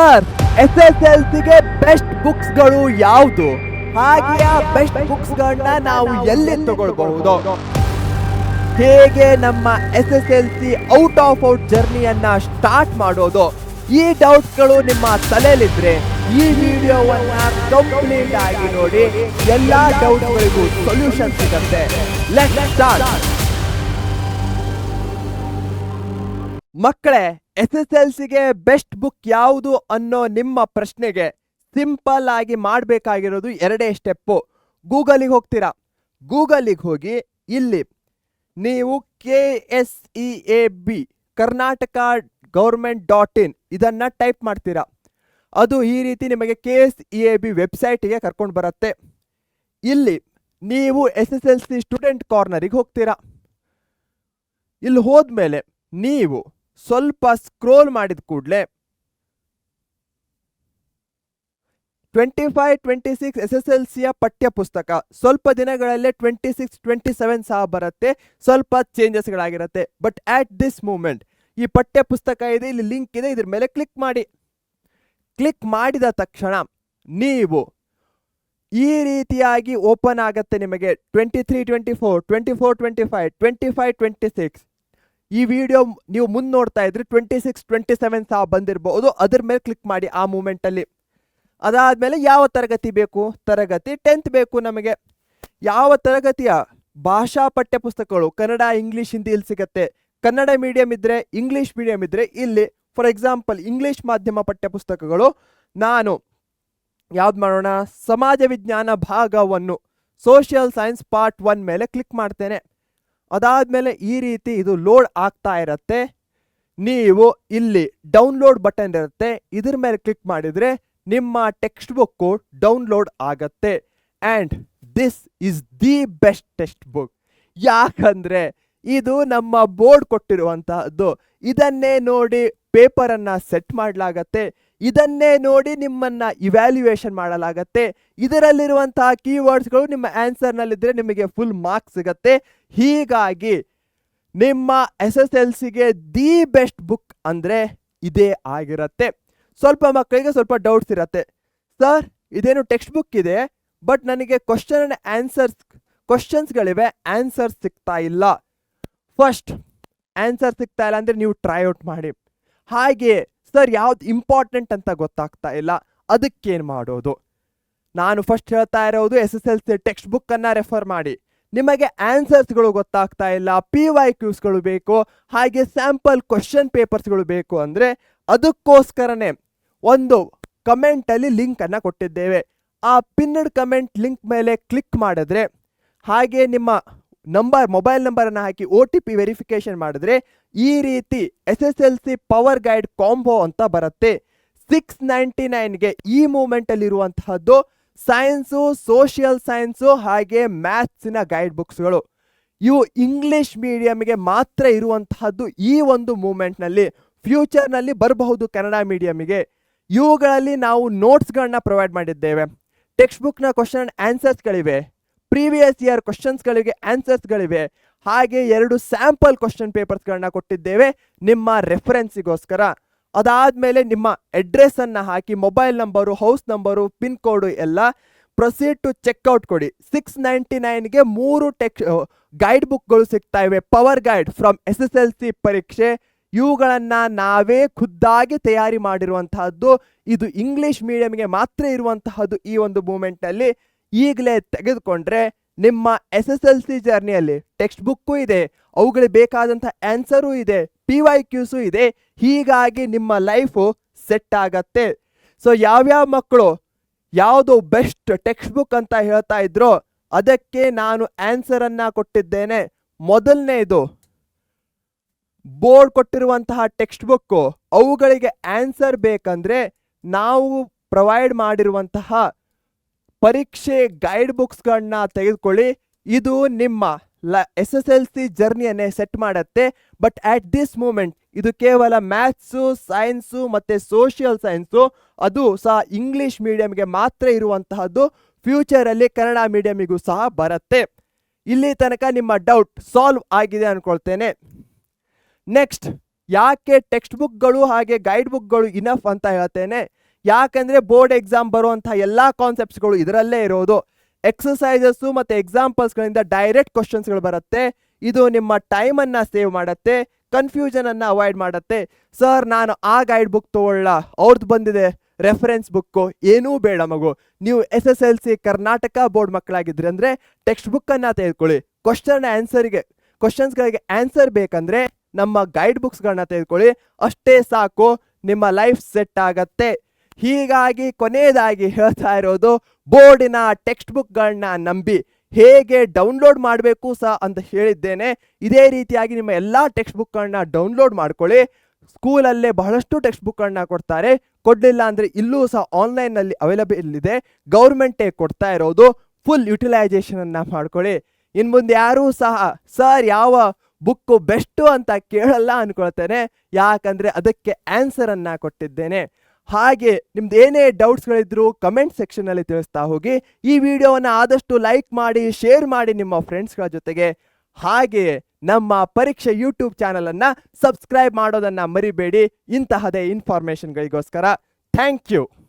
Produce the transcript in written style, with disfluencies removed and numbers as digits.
Sir, SSLCಗೆ best books ಗಳು ಯಾವುದು? ಹಾಗೆ ಆ ಬೆಸ್ಟ್ ಬುಕ್ಸ್ ಗಳನ್ನ ನಾವು ಎಲ್ಲಿ ತಗೊಳ್ಬಹುದು? ಹೇಗೆ ನಮ್ಮ SSLC ಔಟ್ ಆಫ್ ಔಟ್ ಜರ್ನಿಯನ್ನ ಸ್ಟಾರ್ಟ್ ಮಾಡೋದು? ಈ ಡೌಟ್ಸ್ ಗಳು ನಿಮ್ಮ ತಲೆಯಲ್ಲಿದ್ರೆ ಈ ವಿಡಿಯೋವನ್ನ ಕಂಪ್ಲೀಟ್ ಆಗಿ ನೋಡಿ. ಎಲ್ಲಾ ಡೌಟ್ಸ್ ಗಳಿಗೂ ಸೊಲ್ಯೂಷನ್ ಸಿಗುತ್ತೆ. Let's start. ಮಕ್ಕಳೇ, SSLCಗೆ ಬೆಸ್ಟ್ ಬುಕ್ ಯಾವುದು ಅನ್ನೋ ನಿಮ್ಮ ಪ್ರಶ್ನೆಗೆ ಸಿಂಪಲ್ ಆಗಿ ಮಾಡಬೇಕಾಗಿರೋದು ಎರಡೇ ಸ್ಟೆಪ್ಪು. ಗೂಗಲಿಗೆ ಹೋಗ್ತೀರಾ. ಗೂಗಲಿಗೆ ಹೋಗಿ ಇಲ್ಲಿ ನೀವು KSEAB ಕರ್ನಾಟಕ government.in ಇದನ್ನು ಟೈಪ್ ಮಾಡ್ತೀರಾ. ಅದು ಈ ರೀತಿ ನಿಮಗೆ KSEAB ವೆಬ್ಸೈಟಿಗೆ ಕರ್ಕೊಂಡು ಬರುತ್ತೆ. ಇಲ್ಲಿ ನೀವು SSLC ಸ್ಟೂಡೆಂಟ್ ಕಾರ್ನರಿಗೆ ಹೋಗ್ತೀರಾ. ಇಲ್ಲಿ ಹೋದ್ಮೇಲೆ ನೀವು ಸ್ವಲ್ಪ ಸ್ಕ್ರೋಲ್ ಮಾಡಿದ ಕೂಡಲೇ 25-26 SSLCಯ ಪಠ್ಯ ಪುಸ್ತಕ ಸ್ವಲ್ಪ ದಿನಗಳಲ್ಲೇ 26-27 ಸಹ ಬರುತ್ತೆ. ಸ್ವಲ್ಪ ಚೇಂಜಸ್ಗಳಾಗಿರುತ್ತೆ. ಬಟ್ ಆಟ್ ದಿಸ್ ಮೂಮೆಂಟ್ ಈ ಪಠ್ಯ ಪುಸ್ತಕ ಇದೆ, ಇಲ್ಲಿ ಲಿಂಕ್ ಇದೆ, ಇದ್ರ ಮೇಲೆ ಕ್ಲಿಕ್ ಮಾಡಿ. ಕ್ಲಿಕ್ ಮಾಡಿದ ತಕ್ಷಣ ನೀವು ಈ ರೀತಿಯಾಗಿ ಓಪನ್ ಆಗುತ್ತೆ. ನಿಮಗೆ 23-24, 24-25, 25-26 ಈ ವಿಡಿಯೋ ನೀವು ಮುಂದೆ ನೋಡ್ತಾ ಇದ್ರೆ 26-27 ಸಹ ಬಂದಿರಬಹುದು. ಅದ್ರ ಮೇಲೆ ಕ್ಲಿಕ್ ಮಾಡಿ ಆ ಮೂಮೆಂಟಲ್ಲಿ. ಅದಾದಮೇಲೆ ಯಾವ ತರಗತಿ ಬೇಕು? ತರಗತಿ 10th ಬೇಕು ನಮಗೆ. ಯಾವ ತರಗತಿಯ ಭಾಷಾ ಪಠ್ಯ ಪುಸ್ತಕಗಳು ಕನ್ನಡ, ಇಂಗ್ಲೀಷ್, ಹಿಂದಿ ಇಲ್ಲಿ ಸಿಗುತ್ತೆ. ಕನ್ನಡ ಮೀಡಿಯಂ ಇದ್ದರೆ, ಇಂಗ್ಲೀಷ್ ಮೀಡಿಯಂ ಇದ್ದರೆ ಇಲ್ಲಿ ಫಾರ್ ಎಕ್ಸಾಂಪಲ್ ಇಂಗ್ಲೀಷ್ ಮಾಧ್ಯಮ ಪಠ್ಯ ಪುಸ್ತಕಗಳು ನಾನು ಯಾವ್ದು ಮಾಡೋಣ? ಸಮಾಜ ವಿಜ್ಞಾನ ಭಾಗ 1 ಸೋಷಿಯಲ್ ಸೈನ್ಸ್ ಪಾರ್ಟ್ 1 ಮೇಲೆ ಕ್ಲಿಕ್ ಮಾಡ್ತೇನೆ. ಅದಾದಮೇಲೆ ಈ ರೀತಿ ಇದು ಲೋಡ್ ಆಗ್ತಾ ಇರುತ್ತೆ. ನೀವು ಇಲ್ಲಿ ಡೌನ್ಲೋಡ್ ಬಟನ್ ಇರುತ್ತೆ, ಇದ್ರ ಮೇಲೆ ಕ್ಲಿಕ್ ಮಾಡಿದರೆ ನಿಮ್ಮ ಟೆಕ್ಸ್ಟ್ ಬುಕ್ಕು ಡೌನ್ಲೋಡ್ ಆಗತ್ತೆ. And this is the best text book. ಯಾಕಂದರೆ ಇದು ನಮ್ಮ ಬೋರ್ಡ್ ಕೊಟ್ಟಿರುವಂತಹದ್ದು. ಇದನ್ನೇ ನೋಡಿ ಪೇಪರನ್ನು ಸೆಟ್ ಮಾಡಲಾಗತ್ತೆ. ಇದನ್ನೇ ನೋಡಿ ನಿಮ್ಮನ್ನು ಇವ್ಯಾಲ್ಯೂಯೇಷನ್ ಮಾಡಲಾಗತ್ತೆ. ಇದರಲ್ಲಿರುವಂತಹ ಕೀವರ್ಡ್ಸ್ಗಳು ನಿಮ್ಮ ಆನ್ಸರ್ನಲ್ಲಿದ್ದರೆ ನಿಮಗೆ ಫುಲ್ ಮಾರ್ಕ್ಸ್ ಸಿಗತ್ತೆ. ಹೀಗಾಗಿ ನಿಮ್ಮ SSLCಗೆ ದಿ ಬೆಸ್ಟ್ ಬುಕ್ ಅಂದರೆ ಇದೇ ಆಗಿರುತ್ತೆ. ಸ್ವಲ್ಪ ಮಕ್ಕಳಿಗೆ ಸ್ವಲ್ಪ ಡೌಟ್ಸ್ ಇರುತ್ತೆ. ಸರ್, ಇದೇನು ಟೆಕ್ಸ್ಟ್ ಬುಕ್ ಇದೆ, ಬಟ್ ನನಗೆ ಕ್ವಶನ್ಸ್ಗಳಿವೆ, ಆನ್ಸರ್ ಸಿಗ್ತಾ ಇಲ್ಲ. ಫಸ್ಟ್ ಆನ್ಸರ್ ಸಿಗ್ತಾ ಇಲ್ಲ ಅಂದರೆ ನೀವು ಟ್ರೈ ಔಟ್ ಮಾಡಿ. ಹಾಗೆ ಸರ್, ಯಾವ್ದು ಇಂಪಾರ್ಟೆಂಟ್ ಅಂತ ಗೊತ್ತಾಗ್ತಾ ಇಲ್ಲ, ಅದಕ್ಕೇನು ಮಾಡೋದು? ನಾನು ಫಸ್ಟ್ ಹೇಳ್ತಾ ಇರೋದು SSLC ಟೆಕ್ಸ್ಟ್ ಬುಕ್ಕನ್ನು ರೆಫರ್ ಮಾಡಿ. ನಿಮಗೆ ಆನ್ಸರ್ಸ್ಗಳು ಗೊತ್ತಾಗ್ತಾ ಇಲ್ಲ, PYQsಗಳು ಬೇಕು, ಹಾಗೆ ಸ್ಯಾಂಪಲ್ ಕ್ವಶನ್ ಪೇಪರ್ಸ್ಗಳು ಬೇಕು ಅಂದರೆ ಅದಕ್ಕೋಸ್ಕರನೇ ಒಂದು ಕಮೆಂಟಲ್ಲಿ ಲಿಂಕನ್ನು ಕೊಟ್ಟಿದ್ದೇವೆ. ಆ ಪಿನ್ನಡ್ ಕಮೆಂಟ್ ಲಿಂಕ್ ಮೇಲೆ ಕ್ಲಿಕ್ ಮಾಡಿದ್ರೆ, ಹಾಗೆ ನಿಮ್ಮ ಮೊಬೈಲ್ ನಂಬರನ್ನು ಹಾಕಿ OTP ವೆರಿಫಿಕೇಶನ್ ಮಾಡಿದ್ರೆ ಈ ರೀತಿ SSLC ಪವರ್ ಗೈಡ್ ಕಾಂಬೋ ಅಂತ ಬರುತ್ತೆ. 699ಗೆ ಈ ಮೂಮೆಂಟಲ್ಲಿರುವಂತಹದ್ದು ಸೈನ್ಸು, ಸೋಷಿಯಲ್ ಸೈನ್ಸು ಹಾಗೆ ಮ್ಯಾಥ್ಸಿನ ಗೈಡ್ ಬುಕ್ಸ್ಗಳು. ಇವು ಇಂಗ್ಲಿಷ್ ಮೀಡಿಯಮ್ಗೆ ಮಾತ್ರ ಇರುವಂತಹದ್ದು. ಈ ಒಂದು ಮೂಮೆಂಟ್ನಲ್ಲಿ ಫ್ಯೂಚರ್ನಲ್ಲಿ ಬರಬಹುದು ಕನ್ನಡ ಮೀಡಿಯಮಿಗೆ. ಇವುಗಳಲ್ಲಿ ನಾವು ನೋಟ್ಸ್ಗಳನ್ನ ಪ್ರೊವೈಡ್ ಮಾಡಿದ್ದೇವೆ. ಟೆಕ್ಸ್ಟ್ ಬುಕ್ನ ಕ್ವಶನ್ ಆನ್ಸರ್ಸ್ಗಳಿವೆ, ಪ್ರೀವಿಯಸ್ ಇಯರ್ ಕ್ವಶನ್ಸ್ಗಳಿಗೆ ಆನ್ಸರ್ಸ್ಗಳಿವೆ, ಹಾಗೆ 2 ಸ್ಯಾಂಪಲ್ ಕ್ವಶನ್ ಪೇಪರ್ಸ್ಗಳನ್ನ ಕೊಟ್ಟಿದ್ದೇವೆ ನಿಮ್ಮ ರೆಫರೆನ್ಸಿಗೋಸ್ಕರ. ಅದಾದಮೇಲೆ ನಿಮ್ಮ ಅಡ್ರೆಸ್ಸನ್ನು ಹಾಕಿ mobile number, house number, pin code ಎಲ್ಲ ಪ್ರೊಸೀಡ್ ಟು ಚೆಕ್ಔಟ್ ಕೊಡಿ. 699ಗೆ 3 ಗೈಡ್ ಬುಕ್ಗಳು ಸಿಗ್ತಾ ಇವೆ. ಪವರ್ ಗೈಡ್ ಫ್ರಮ್ SSLC ಪರೀಕ್ಷೆ. ಇವುಗಳನ್ನು ನಾವೇ ಖುದ್ದಾಗಿ ತಯಾರಿ ಮಾಡಿರುವಂತಹದ್ದು. ಇದು ಇಂಗ್ಲಿಷ್ ಮೀಡಿಯಂಗೆ ಮಾತ್ರ ಇರುವಂತಹದ್ದು. ಈ ಒಂದು ಮೂಮೆಂಟಲ್ಲಿ ಈಗಲೇ ತೆಗೆದುಕೊಂಡ್ರೆ ನಿಮ್ಮ SSLC ಜರ್ನಿಯಲ್ಲಿ ಟೆಕ್ಸ್ಟ್ ಬುಕ್ಕು ಇದೆ, ಅವುಗಳಿಗೆ ಬೇಕಾದಂಥ ಆನ್ಸರು ಇದೆ, PYQಸು ಇದೆ. ಹೀಗಾಗಿ ನಿಮ್ಮ ಲೈಫು ಸೆಟ್ ಆಗತ್ತೆ. ಸೊ ಯಾವ್ಯಾವ ಮಕ್ಕಳು ಯಾವುದು ಬೆಸ್ಟ್ ಟೆಕ್ಸ್ಟ್ ಬುಕ್ ಅಂತ ಹೇಳ್ತಾ ಇದ್ರೋ ಅದಕ್ಕೆ ನಾನು ಆನ್ಸರನ್ನು ಕೊಟ್ಟಿದ್ದೇನೆ. ಮೊದಲನೇದು ಬೋರ್ಡ್ ಕೊಟ್ಟಿರುವಂತಹ ಟೆಕ್ಸ್ಟ್ ಬುಕ್ಕು. ಅವುಗಳಿಗೆ ಆನ್ಸರ್ ಬೇಕಂದರೆ ನಾವು ಪ್ರೊವೈಡ್ ಮಾಡಿರುವಂತಹ ಪರೀಕ್ಷೆ ಗೈಡ್ ಬುಕ್ಸ್ಗಳನ್ನ ತೆಗೆದುಕೊಳ್ಳಿ. ಇದು ನಿಮ್ಮ SSLC ಜರ್ನಿಯನ್ನೇ ಸೆಟ್ ಮಾಡುತ್ತೆ. ಬಟ್ ಆಟ್ ದಿಸ್ ಮೂಮೆಂಟ್ ಇದು ಕೇವಲ ಮ್ಯಾಥ್ಸು, ಸೈನ್ಸು ಮತ್ತು ಸೋಷಿಯಲ್ ಸೈನ್ಸು, ಅದು ಸಹ ಇಂಗ್ಲೀಷ್ ಮೀಡಿಯಮ್ಗೆ ಮಾತ್ರ ಇರುವಂತಹದ್ದು. ಫ್ಯೂಚರಲ್ಲಿ ಕನ್ನಡ ಮೀಡಿಯಮಿಗೂ ಸಹ ಬರುತ್ತೆ. ಇಲ್ಲಿ ತನಕ ನಿಮ್ಮ ಡೌಟ್ ಸಾಲ್ವ್ ಆಗಿದೆ ಅಂದ್ಕೊಳ್ತೇನೆ. ನೆಕ್ಸ್ಟ್ ಯಾಕೆ ಟೆಕ್ಸ್ಟ್ ಬುಕ್ಗಳು ಹಾಗೆ ಗೈಡ್ ಬುಕ್ಗಳು ಇನಫ್ ಅಂತ ಹೇಳ್ತೇನೆ, ಯಾಕಂದ್ರೆ ಬೋರ್ಡ್ ಎಕ್ಸಾಮ್ ಬರುವಂತಹ ಎಲ್ಲಾ ಕಾನ್ಸೆಪ್ಟ್ಸ್ಗಳು ಇದರಲ್ಲೇ ಇರೋದು. ಎಕ್ಸಸೈಸಸ್ ಮತ್ತೆ ಎಕ್ಸಾಂಪಲ್ಸ್ಗಳಿಂದ ಡೈರೆಕ್ಟ್ ಕ್ವಶನ್ಸ್ಗಳು ಬರುತ್ತೆ. ಇದು ನಿಮ್ಮ ಟೈಮನ್ನ ಸೇವ್ ಮಾಡುತ್ತೆ, ಕನ್ಫ್ಯೂಷನ್ ಅನ್ನ ಅವಾಯ್ಡ್ ಮಾಡುತ್ತೆ. ಸರ್ ನಾನು ಆ ಗೈಡ್ ಬುಕ್ ತಗೊಳ್ಳ, ಅವ್ರದ್ದು ಬಂದಿದೆ ರೆಫರೆನ್ಸ್ ಬುಕ್ಕು, ಏನೂ ಬೇಡ ಮಗು. ನೀವು SSLC ಕರ್ನಾಟಕ ಬೋರ್ಡ್ ಮಕ್ಕಳಾಗಿದ್ರಿ ಅಂದ್ರೆ ಟೆಕ್ಸ್ಟ್ ಬುಕ್ ಅನ್ನ ತೆಗೆದುಕೊಳ್ಳಿ. ಕ್ವಶನ್ಸ್ಗಳಿಗೆ ಆನ್ಸರ್ ಬೇಕಂದ್ರೆ ನಮ್ಮ ಗೈಡ್ ಬುಕ್ಸ್ಗಳನ್ನ ತೆಗೆದುಕೊಳ್ಳಿ, ಅಷ್ಟೇ ಸಾಕು, ನಿಮ್ಮ ಲೈಫ್ ಸೆಟ್ ಆಗತ್ತೆ. ಹೀಗಾಗಿ ಕೊನೆಯದಾಗಿ ಹೇಳ್ತಾ ಇರೋದು, ಬೋರ್ಡಿನ ಟೆಕ್ಸ್ಟ್ ಬುಕ್ಗಳನ್ನ ನಂಬಿ. ಹೇಗೆ ಡೌನ್ಲೋಡ್ ಮಾಡಬೇಕು ಸಹ ಅಂತ ಹೇಳಿದ್ದೇನೆ, ಇದೇ ರೀತಿಯಾಗಿ ನಿಮ್ಮ ಎಲ್ಲ ಟೆಕ್ಸ್ಟ್ ಬುಕ್ಗಳನ್ನ ಡೌನ್ಲೋಡ್ ಮಾಡ್ಕೊಳ್ಳಿ. ಸ್ಕೂಲಲ್ಲೇ ಬಹಳಷ್ಟು ಟೆಕ್ಸ್ಟ್ ಬುಕ್ಗಳನ್ನ ಕೊಡ್ತಾರೆ, ಕೊಡಲಿಲ್ಲ ಅಂದರೆ ಇಲ್ಲೂ ಸಹ ಆನ್ಲೈನಲ್ಲಿ ಅವೈಲಬಲ್ ಇದೆ, ಗೌರ್ಮೆಂಟೇ ಕೊಡ್ತಾ ಇರೋದು. ಫುಲ್ ಯುಟಿಲೈಸೇಷನನ್ನು ಮಾಡ್ಕೊಳ್ಳಿ. ಇನ್ನು ಮುಂದೆ ಯಾರೂ ಸಹ ಸರ್ ಯಾವ ಬುಕ್ಕು ಬೆಸ್ಟು ಅಂತ ಕೇಳಲ್ಲ ಅನ್ಕೊಳ್ತೇನೆ, ಯಾಕಂದರೆ ಅದಕ್ಕೆ ಆನ್ಸರನ್ನು ಕೊಟ್ಟಿದ್ದೇನೆ. ಹಾಗೆ ನಿಮ್ದು ಏನೇ ಡೌಟ್ಸ್ಗಳಿದ್ರು ಕಮೆಂಟ್ ಸೆಕ್ಷನಲ್ಲಿ ತಿಳಿಸ್ತಾ ಹೋಗಿ. ಈ ವಿಡಿಯೋವನ್ನು ಆದಷ್ಟು ಲೈಕ್ ಮಾಡಿ, ಶೇರ್ ಮಾಡಿ ನಿಮ್ಮ ಫ್ರೆಂಡ್ಸ್ಗಳ ಜೊತೆಗೆ. ಹಾಗೆ ನಮ್ಮ ಪರೀಕ್ಷೆ ಯೂಟ್ಯೂಬ್ ಚಾನಲನ್ನು ಸಬ್ಸ್ಕ್ರೈಬ್ ಮಾಡೋದನ್ನು ಮರಿಬೇಡಿ, ಇಂತಹದೇ ಇನ್ಫಾರ್ಮೇಷನ್ಗಳಿಗೋಸ್ಕರ. Thank you.